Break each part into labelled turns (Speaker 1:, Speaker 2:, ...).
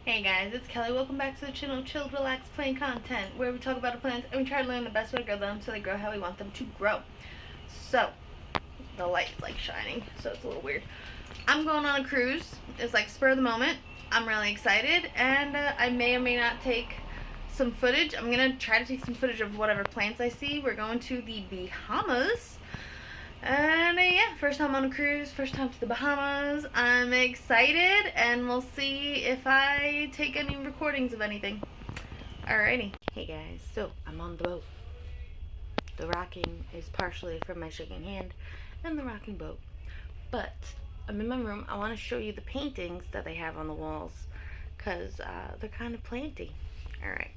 Speaker 1: Hey guys, it's Kelly. Welcome back to the channel Chilled, Relax, Plain Content, where we talk about our plants and we try to learn the best way to grow them so they grow how we want them to grow. So, the light's like shining, so it's a little weird. I'm going on a cruise. It's like spur of the moment. I'm really excited, and I may or may not take some footage. I'm gonna try to take some footage of whatever plants I see. We're going to the Bahamas. And yeah, first time on a cruise, first time to the Bahamas. I'm excited, and we'll see if I take any recordings of anything. Alrighty. Hey guys, so I'm on the boat. The rocking is partially from my shaking hand and the rocking boat. But I'm in my room. I want to show you the paintings that they have on the walls because they're kind of planty. Alright.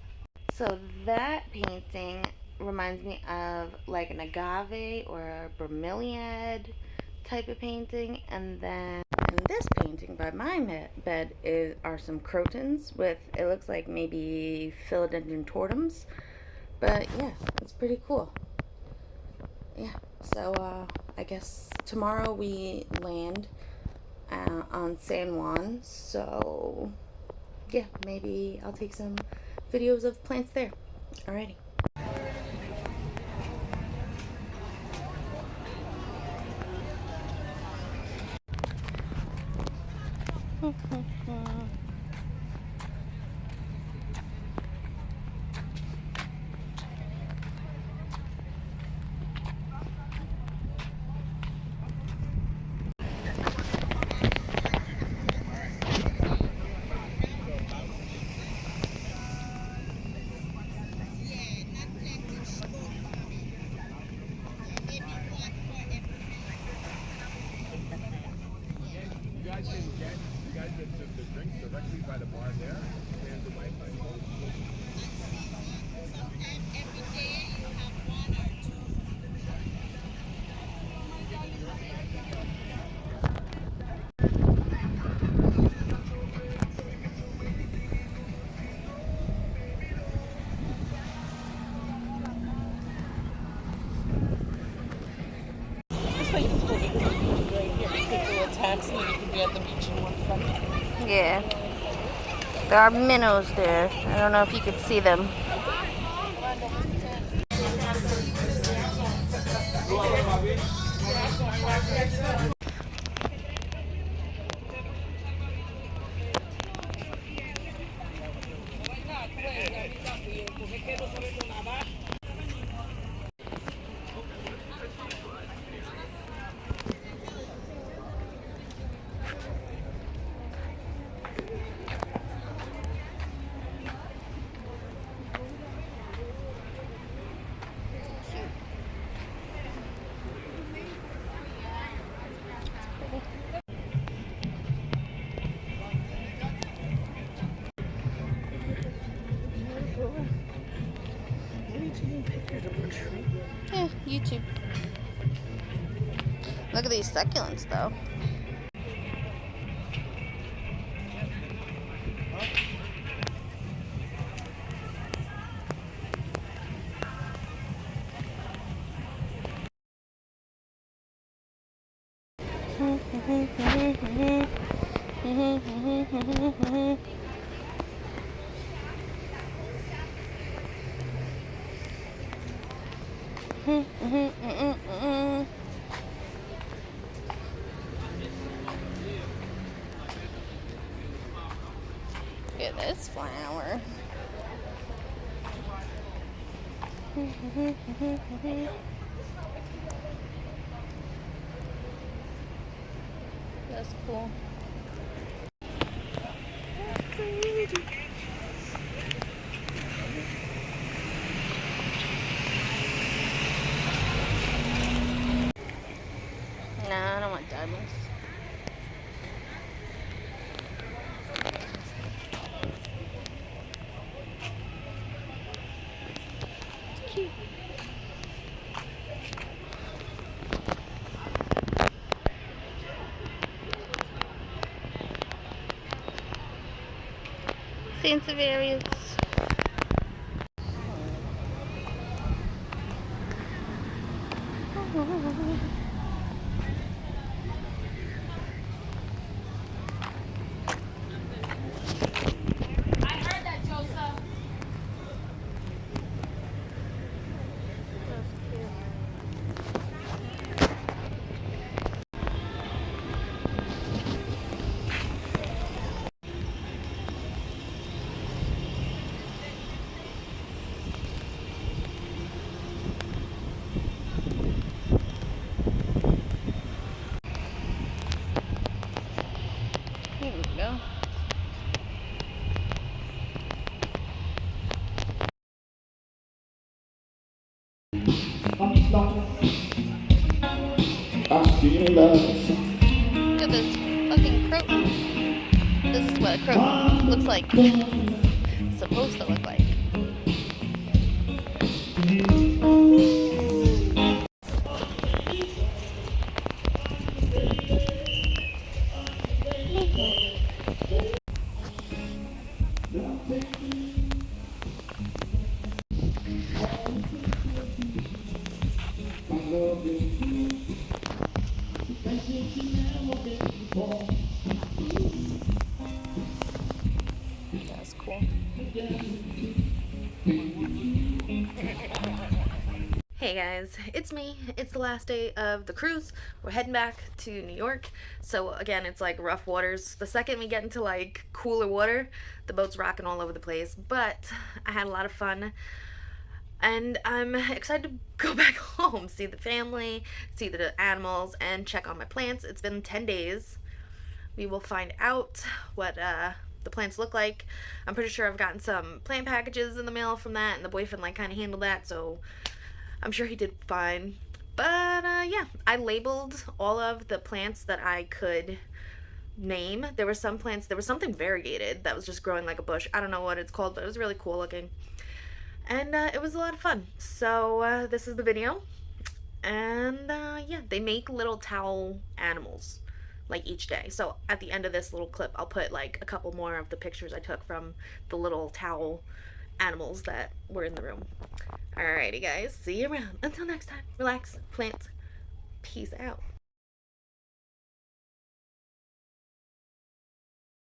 Speaker 1: So that painting reminds me of like an agave or a bromeliad type of painting. And then in this painting by my bed are some crotons with, it looks like maybe philodendron tortums. But yeah, it's pretty cool. Yeah, so I guess tomorrow we land on San Juan. So yeah, maybe I'll take some videos of plants there. Alrighty. You guys get the drinks directly by the bar there, and the Wi-Fi.
Speaker 2: This place is cool because you can right here, take a little taxi and you can be at the beach in one second.
Speaker 1: Yeah, there are minnows there. I don't know if you could see them.
Speaker 2: What are you taking pictures of a tree?
Speaker 1: Yeah, YouTube. Look at these succulents though. Look at this flower. That's cool. Nah, I don't want diamonds. Cute. Sansevieras. Look at this fucking croton. This is what a croton looks like. Supposed to look like.
Speaker 2: That's cool.
Speaker 1: Hey guys, it's me. It's the last day of the cruise. We're heading back to New York. So again, it's like rough waters. The second we get into like cooler water, the boat's rocking all over the place. But I had a lot of fun. And I'm excited to go back home, see the family, see the animals, and check on my plants. It's been 10 days. We will find out what the plants look like. I'm pretty sure I've gotten some plant packages in the mail from that, and the boyfriend like kind of handled that, so I'm sure he did fine. But yeah, I labeled all of the plants that I could name. There were some plants, there was something variegated that was just growing like a bush. I don't know what it's called, but it was really cool looking. And it was a lot of fun. So this is the video. And yeah, they make little towel animals like each day. So at the end of this little clip, I'll put like a couple more of the pictures I took from the little towel animals that were in the room. Alrighty guys, see you around. Until next time, relax, plants, peace out.